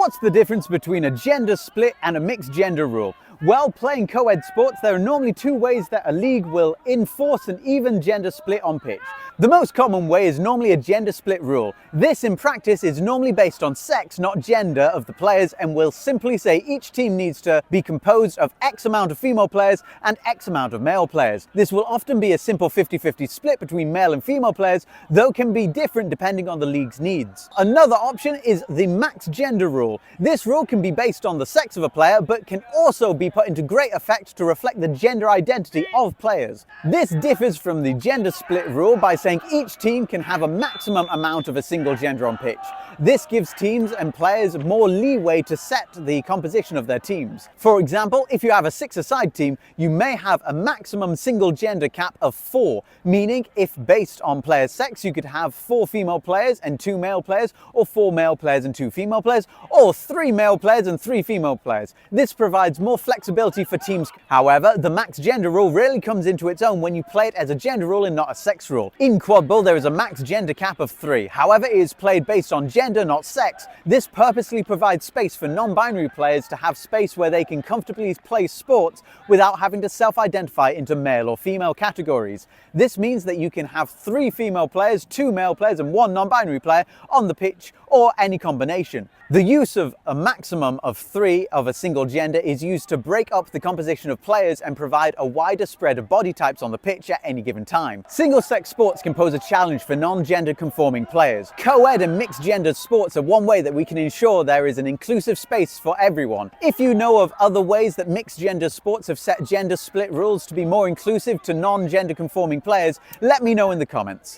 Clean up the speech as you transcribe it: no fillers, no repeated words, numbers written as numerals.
What's the difference between a gender split and a mixed gender rule? Well, playing co-ed sports, there are normally two ways that a league will enforce an even gender split on pitch. The most common way is normally a gender split rule. This in practice is normally based on sex, not gender, of the players, and will simply say each team needs to be composed of X amount of female players and X amount of male players. This will often be a simple 50-50 split between male and female players, though can be different depending on the league's needs. Another option is the max gender rule. This rule can be based on the sex of a player, but can also be put into great effect to reflect the gender identity of players. This differs from the gender split rule by saying each team can have a maximum amount of a single gender on pitch. This gives teams and players more leeway to set the composition of their teams. For example, if you have a 6-a-side team, you may have a maximum single gender cap of 4, meaning if based on player sex, you could have 4 female players and 2 male players, or 4 male players and 2 female players, or 3 male players and 3 female players. This provides more flexibility for teams. However, the max gender rule really comes into its own when you play it as a gender rule and not a sex rule. In Quad Ball, there is a max gender cap of 3. However, it is played based on gender, not sex. This purposely provides space for non-binary players to have space where they can comfortably play sports without having to self-identify into male or female categories. This means that you can have 3 female players, 2 male players, and 1 non-binary player on the pitch, or any combination. The use of a maximum of 3 of a single gender is used to break up the composition of players and provide a wider spread of body types on the pitch at any given time. Single-sex sports can pose a challenge for non-gender conforming players. Co-ed and mixed-gender sports are one way that we can ensure there is an inclusive space for everyone. If you know of other ways that mixed-gender sports have set gender split rules to be more inclusive to non-gender conforming players, let me know in the comments.